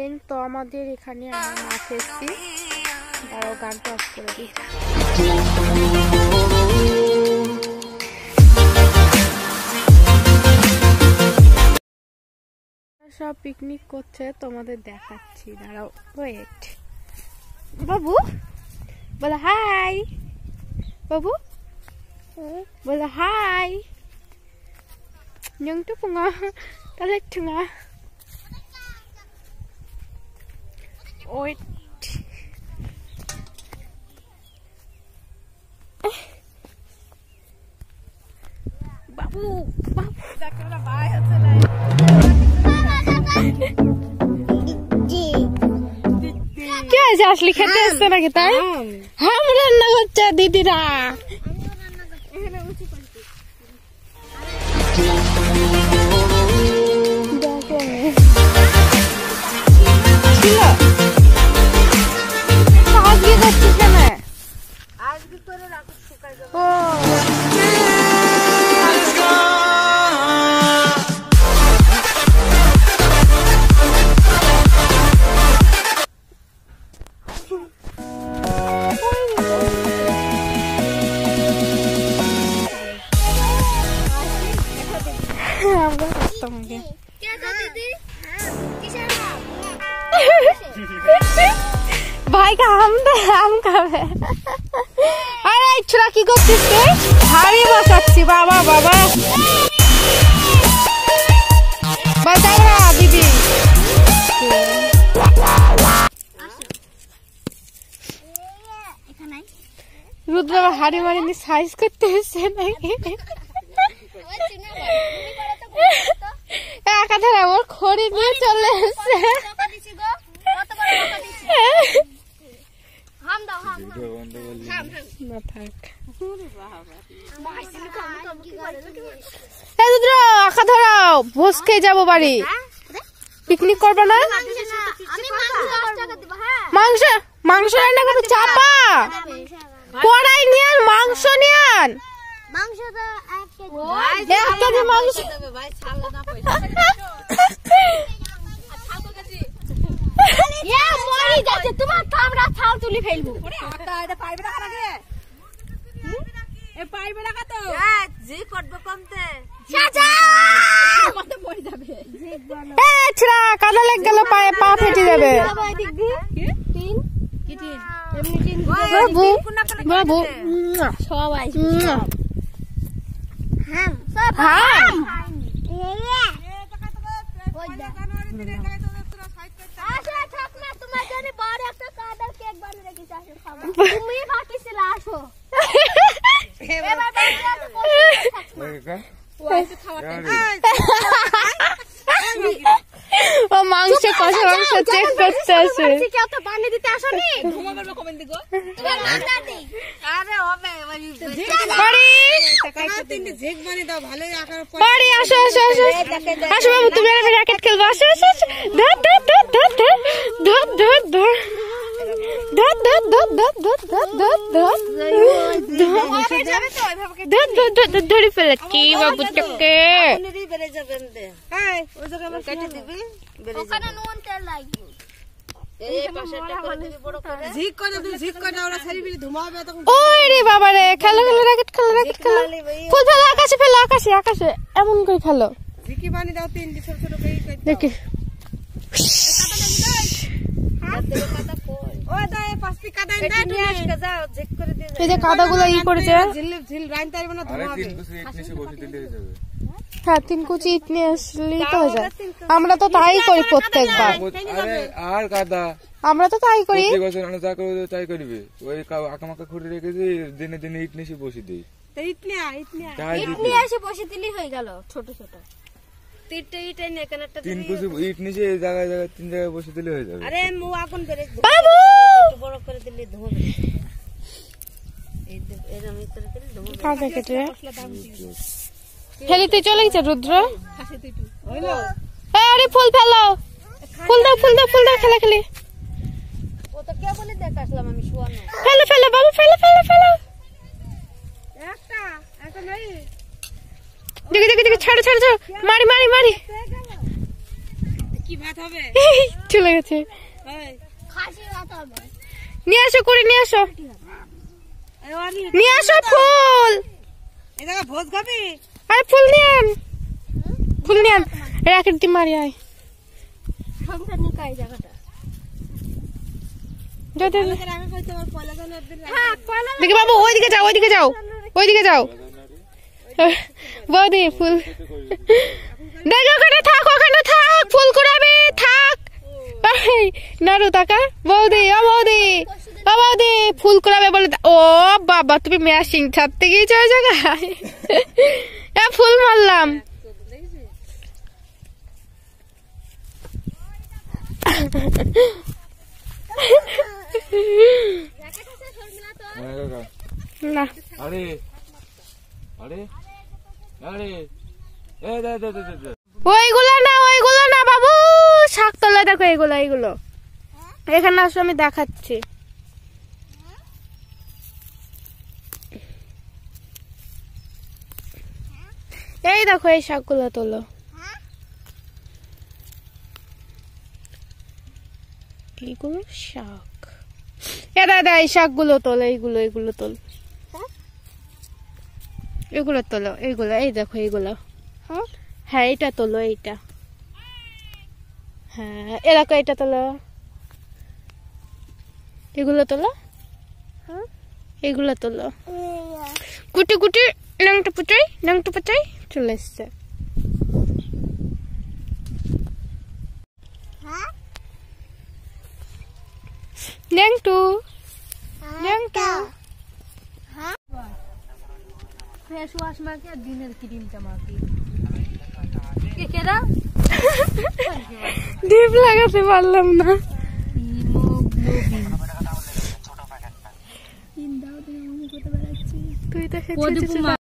Friend, তো আমাদের এখানে আমরা মাছ এসেছি। দাঁড়াও, গানটা অফ করে দিই। সব পিকনিক করছে, তোমাদের দেখাচ্ছি, দাঁড়াও ওয়েট। বাবু বলো হাই, বাবু বলো high. Nhưng tu punga talit tunga. Oi. Babu, babu. Dakala bhai asalai. Kya আছে আসলে খেতে আসছে নাকি তাই? হ্যাঁ রান্না করছে দিদিরা। भाई का हम खावे। अरे छोरा की करছিস তুই? হাড়ি বসাচ্ছি বাবা বাবা। বাজাও না দিদি। রুদ্র হাড়ি মারিনি সাইজ করতে এসে নাকি? একাধারে আমার খড়ি নিয়ে চলে এসছে। ভোজ খেয়ে যাবো বাড়ি, পিকনিক করবে না? মাংস মাংস রান্না করবে, চাপা কড়াই নিয়ে মাংস নিয়ে মাংস। তোমার আমরা ছাল তুলি ফেলবো। কাদা লেগে গেল পায়ে, পা ফেটে যাবে। বাবু সবাই মাংস কষা মাংস চেক করতে আসে। বাড়ি আসো আসো আসো আসো বাবু, তুমি র্যাকেট খেলবো। আসো আসো আসো, ধর ধর ধর ধর ধর ধর ধর ধরে ফেলেছি বাবুটাকে। বাবা রে, খেলো খেলো র্যাকেট খেলো র্যাকেট খেলো। ফুল ফেলো আকাশে, ফেলো আকাশে আকাশে, এমন করে খেলো। দেখি এই যে কাদা গুলো ই করেছে। হ্যাঁ, 3 কুচি ইট নিয়ে আসলেই তো হয়ে যায়। আমরা তো তাই করি প্রত্যেকবার। আর কাদা আমরা তো তাই করি। তাই করবে ওই আঁকামাকা খুঁড়ে রেখেছি, দিনে দিনে ইট নিয়ে বসে দিই। ইট নিয়ে এসে বসে দিলেই হয়ে গেল। ছোট ছোট 3 কুচি ইট নিচে জায়গায় জায়গায় 3 জায়গায় বসে দিলে হয়ে যাবে। আরে মু আগুন বেরে বাবু একটু বড় করে দিলে ধোঁয়া বেরে। এই এরম ভিতরে দিলে ধোঁয়া বেরে। কাদা কেটে ফেলিতে চলে গেছে রুদ্র। আরে ফুল ফেলো, ফুল দাও ফুল দাও ফুল দাও, খেলা খেলি। ও তো কে বলে দেখ আসলাম আমি শুয়ানো। ফেলো ফেলো বাবু, ফেলো ফেলো ফেলো। একটা নাই, দেখি দেখি দেখি, ছাড়ো ছাড়ো ছাড়ো, মারি মারি মারি। চলে গেছে। নিয়ে আসো করে নিয়ে আসো, নিয়ে আসো ফুল। ভোজ খাবি? আরে ফুল নিয়ে আন, ফুল নিয়ে আন। রাকেট দি মারি আয়। দেখি বাবু ওইদিকে যাও, ওইদিকে যাও, ওইদিকে যাও। বৌদি ফুল দেখ, ওখানে থাক, ওখানে থাক, ফুল কুড়াবে থাক। নাড়ু টাকা বৌদি, ও বৌদি, ও বৌদি ফুল কুড়াবে বলে। ও বাবা তুমি ম্যাশিং ছাড়তে গিয়েছো ওই জায়গায়। ফুল মারলাম। না আরে আরে আরে ওইগুলো না, ওইগুলো না বাবু, শাক তোলা দেখো, এগুলো এগুলো এখানে আসো, আমি দেখাচ্ছি। এই দেখো এই শাকগুলো তোলো। এইগুলো শাক, এ দাদা এই শাকগুলো তোলো, এইগুলো এগুলো তোল, এগুলো তোলো, এইগুলো এই দেখো এইগুলো। হ্যাঁ এটা তোলো, এইটা। হ্যাঁ এরকম এটা তোলো, এগুলো তোলো, এগুলো তোলো। কুটি কুটি নাংটা পুচাই, নাংটা পুচাই চলে এসছে। ন্যাংটু ন্যাংটু ফেস ওয়াশ মাকে আর দিনের ক্রিমটা মাকে কে কেডা ডিপ লাগাতে পারলাম না। হিমোগ্লোবিন ছোট প্যাকেটটা ইন দাও তুমি আমি কত বেড়াচ্ছি তুই তো